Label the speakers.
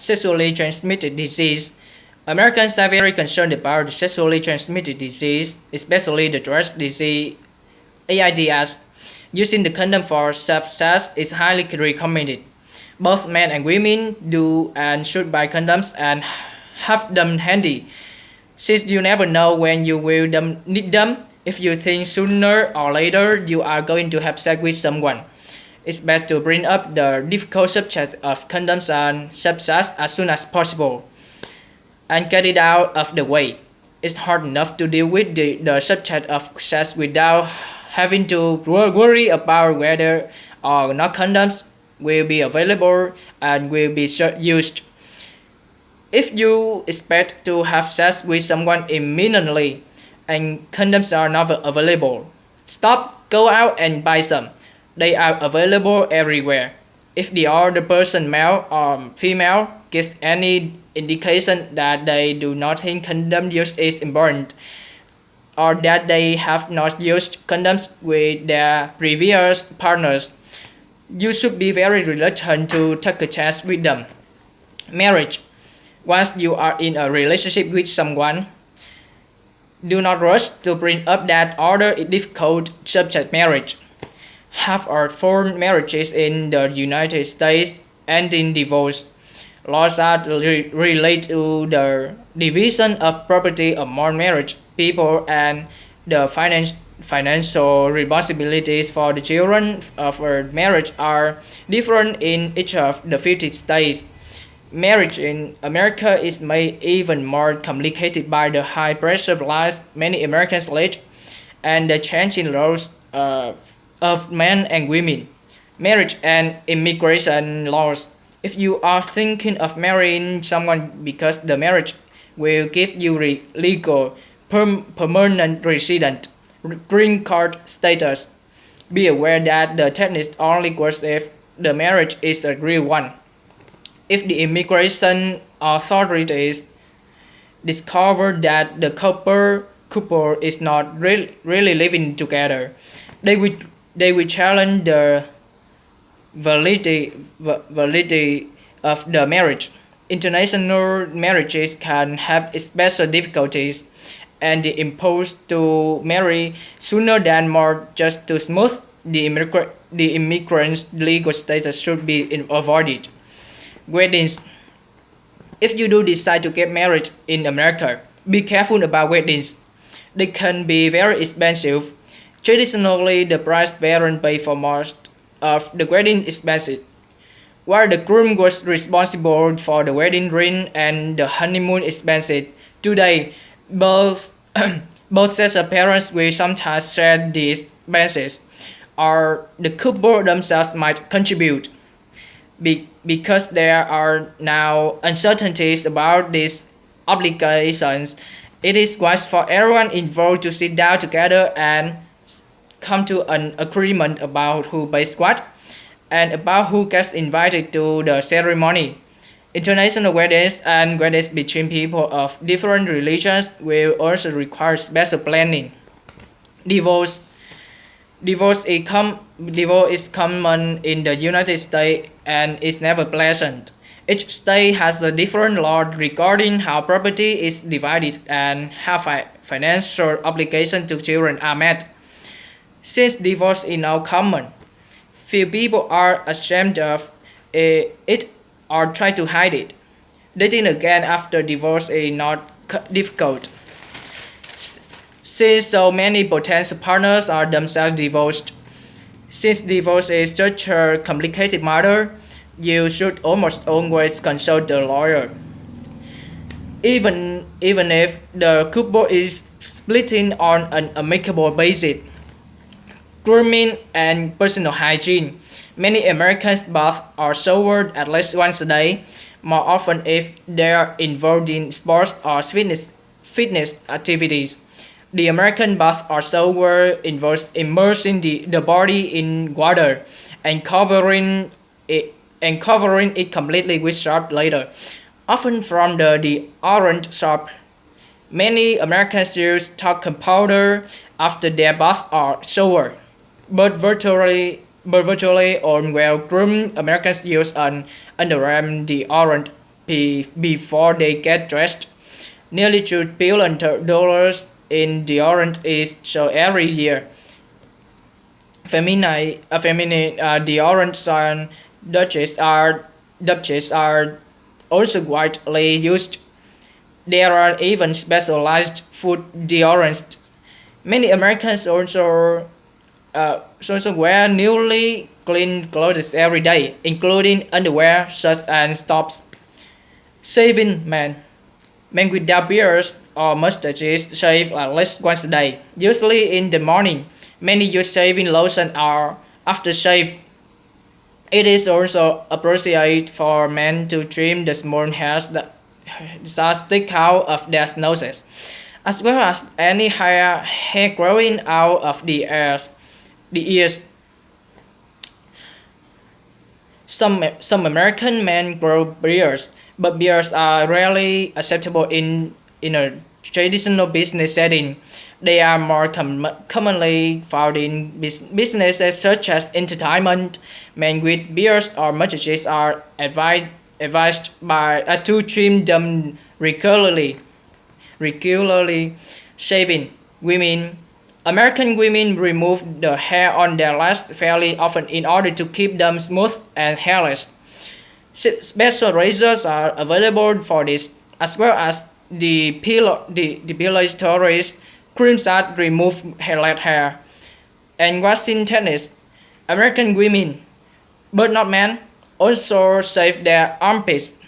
Speaker 1: sexually transmitted disease. Americans are very concerned about sexually transmitted disease, especially the drug disease AIDS. Using the condom for self-sex is highly recommended. Both men and women do and should buy condoms and have them handy, since you never know when you will need them. If you think sooner or later you are going to have sex with someone, it's best to bring up the difficult subject of condoms and sex as soon as possible and get it out of the way. It's hard enough to deal with the subject of sex without having to worry about whether or not condoms will be available and will be used. If you expect to have sex with someone imminently and condoms are not available, stop, go out and buy some. They are available everywhere. If the other person, male or female, gives any indication that they do not think condom use is important, or that they have not used condoms with their previous partners, you should be very reluctant to take a chance with them. Marriage. Once you are in a relationship with someone, do not rush to bring up that other difficult subject, marriage. Half or four marriages in the United States end in divorce. Laws that relate to the division of property among marriage people and the financial responsibilities for the children of a marriage are different in each of the 50 states. Marriage in America is made even more complicated by the high pressure lives many Americans lead and the changing roles of men and women. Marriage and immigration laws. If you are thinking of marrying someone because the marriage will give you legal permanent resident green card status, be aware that the technique only works if the marriage is a real one. If the immigration authorities discover that the couple is not really living together, they will challenge the validity of the marriage. International marriages can have special difficulties, and the impulse to marry sooner than more just to smooth the immigrant's legal status should be avoided. Weddings. If you do decide to get married in America, be careful about weddings. They can be very expensive. Traditionally, the price parents pay for most of the wedding expenses, while the groom was responsible for the wedding ring and the honeymoon expenses. Today, both both sets of parents will sometimes share these expenses, or the couple themselves might contribute. Because there are now uncertainties about these obligations, it is wise for everyone involved to sit down together and come to an agreement about who pays what and about who gets invited to the ceremony. International weddings and weddings between people of different religions will also require special planning. Divorce. Divorce is common in the United States and is never pleasant. Each state has a different law regarding how property is divided and how financial obligations to children are met. Since divorce is now common, few people are ashamed of it or try to hide it. Dating again after divorce is not difficult, since so many potential partners are themselves divorced. Since divorce is such a complicated matter, you should almost always consult a lawyer. Even if the couple is splitting on an amicable basis. Grooming and personal hygiene. Many Americans bath or shower at least once a day, more often if they are involved in sports or fitness activities. The American bath or shower involves immersing the body in water and covering it completely with soap later, often from the orange soap. Many Americans use talcum powder after their bath or shower, but virtually all well-groomed Americans use an underarm deodorant before they get dressed. Nearly $2 billion in deodorant is sold every year. Feminine deodorants and Duchess are also widely used. There are even specialized food deodorants. Many Americans also wear newly clean clothes every day, including underwear, shirts, and tops. Shaving men. Men with dark beards or mustaches shave at least once a day, usually in the morning. Many use shaving lotion or aftershave. It is also appropriate for men to trim the small hairs that stick out of their noses, as well as any hair growing out of the ears. Some American men grow beards, but beards are rarely acceptable in a traditional business setting. They are more commonly found in businesses such as entertainment. Men with beards or mustaches are advised to trim them regularly shaving. Women American women remove the hair on their legs fairly often in order to keep them smooth and hairless. Special razors are available for this, as well as depilatory creams that remove leg hair. And washing techniques. American women, but not men, also shave their armpits